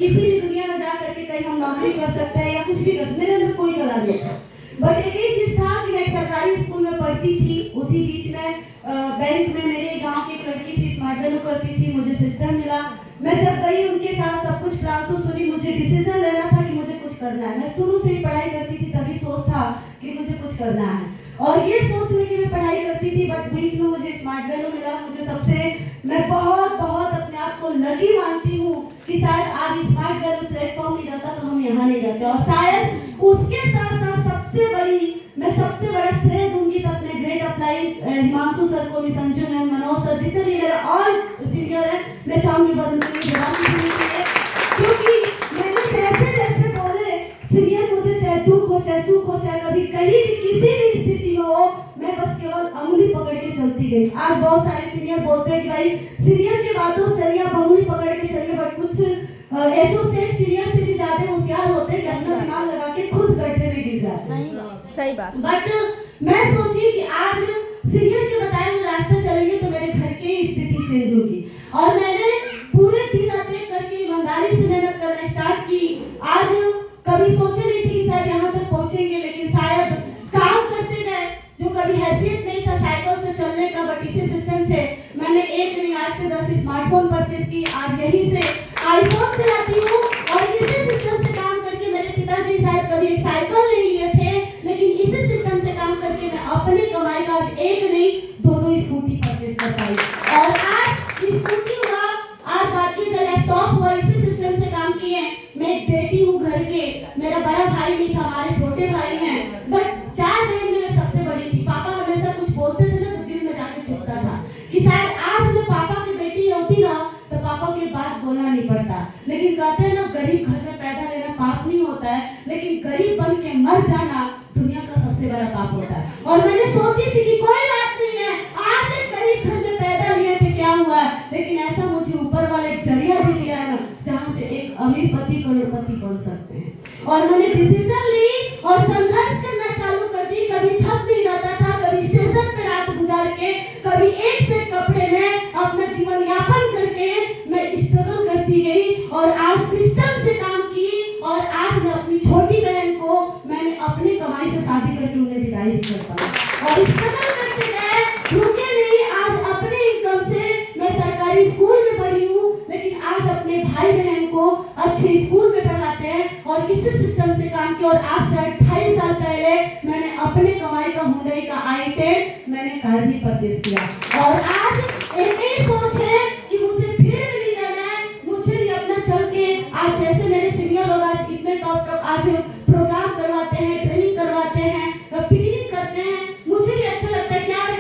किसी भी दुनिया में जा करके कहीं हम नौकरी कर सकते हैं या कुछ भी कर, मेरे अंदर कोई कला नहीं था। बट एक ही चीज था कि मैं एक सरकारी स्कूल में पढ़ती थी, उसी बीच में बैंक में मेरे गांव की एक लड़की थी, स्मार्ट वैल्यू करती थी, मुझे सिस्टम मिला। मैं जब गई उनके साथ सब कुछ प्रोसेस सुनी, मुझे डिसीजन लेना था कि मुझे कुछ करना है। मैं शुरू से ही पढ़ाई करती थी, तभी सोच था कि मुझे कुछ करना है और ये सोच लेके मैं पढ़ाई करती थी। बट बीच में मुझे स्मार्ट वैल्यू मिला। मुझे सबसे, मैं बहुत बहुत अपने आप को लकी मानती हूँ कि शायद आज स्मार्ट वैल्यू प्लेटफॉर्म नहीं रहता तो हम यहाँ नहीं रहते। और शायद उसके साथ साथ मैं सबसे बड़ा श्रेय दूंगी तो अपने ग्रेट अप्लाई हिमांशु सर को भी, संजू मैम, मनोज सर, जितने भी मेरे और सीनियर हैं, मैं चाहूंगी बहुत उनके जवाब देने के लिए, क्योंकि मैंने जैसे जैसे बोले सीनियर, मुझे चाहे दुख हो चाहे सुख हो चाहे कभी कहीं भी किसी भी स्थिति में हो, मैं बस केवल अंगुली पकड़ के चलती गई। आज बहुत सारे सीनियर बोलते हैं कि भाई सीनियर की बातों से चलिए, आप अंगुली पकड़ के चलिए, बट कुछ एसोसिएट सीनियर से भी ज्यादा होशियार होते हैं कि अपना दिमाग लगा के खुद गड्ढे में गिर जाते हैं। सही बात। बट मैं सोची कि आज सीनियर के बताए हुए रास्ते चलेंगे तो मेरे घर की स्थिति चेंज होगी, और मैंने पूरे दिन अटेक करके ईमानदारी से मेहनत करना स्टार्ट की। आज कभी सोचे नहीं थी कि शायद यहाँ तक पहुँचेंगे, लेकिन शायद काम करते गए, जो कभी हैसियत नहीं था साइकिल से चलने का, बट इसी सिस्टम से मैंने 1 नहीं 8 से 10 स्मार्टफोन परचेज की। आज यहीं से आईफोन चलाती हूँ और इसी सिस्टम से काम करके, मेरे पिताजी शायद कभी एक साइकिल नहीं लिए थे, लेकिन इसी सिस्टम से काम करके मैं अपनी कमाई का आज 1 नहीं 2 स्कूटी परचेज कर पाई। और आज स्कूटी हुआ, आज बात की जाए लैपटॉप हुआ, इसी सिस्टम से काम किए। मैं एक बेटी हूँ घर के, मेरा बड़ा भाई नहीं था, हमारे छोटे भाई हैं, बट 4 बहन में मैं सबसे बड़ी थी। पापा हमेशा कुछ बोलते थे ना तो दिल में जाके चुभता था कि शायद आज मैं पापा की बेटी होती ना तो पापा की बात बोलना नहीं पड़ता। लेकिन कहते हैं ना, गरीब घर में पैदा लेना पाप नहीं होता है, लेकिन गरीब बन के मर जाना दुनिया का सबसे बड़ा पाप होता है। और मैंने सोची थी कि कोई बात नहीं है, आज एक गरीब घर में पैदा लिए थे, क्या हुआ, लेकिन ऐसा मुझे ऊपर वाले एक जरिया भी दिया है ना, जहाँ से एक अमीर पति करोड़पति बन सकते हैं। और मैंने डिसीजन ली और संघर्ष करना चालू कर दी। कभी छत नहीं रहता था, कभी स्टेशन पे रात गुजार के, कभी एक से कपड़े में अपना जीवन यापन करके मैं स्ट्रगल करती गई और आज सिस्टम से काम की। और आज मैं अपनी छोटी बहन को मैंने अपनी कमाई से शादी करके उन्हें विदाई भी कर पाई और स्ट्रगल करते गए, रुके नहीं। आज अपने इनकम से मैं सरकारी स्कूल में पढ़ी हूँ, लेकिन आज अपने भाई बहन को अच्छे स्कूल में पढ़ाते हैं और इसी सिस्टम से काम किया। और आज से 28 साल पहले मैंने अपने कमाई का हुंडई का i10 मैंने कार भी परचेज किया। और आज एक ही सोच है कि मुझे भीड़ में नहीं रहना है, मुझे भी अपना चल के, आज जैसे मेरे सीनियर लोग आज इतने टॉप आज प्रोग्राम करवाते हैं, ट्रेनिंग करवाते हैं, पिकनिक करते हैं, मुझे भी अच्छा लगता है कि यार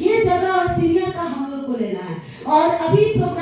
ये जगह सीनियर का हम लोग को लेना है। और अभी प्रोग्राम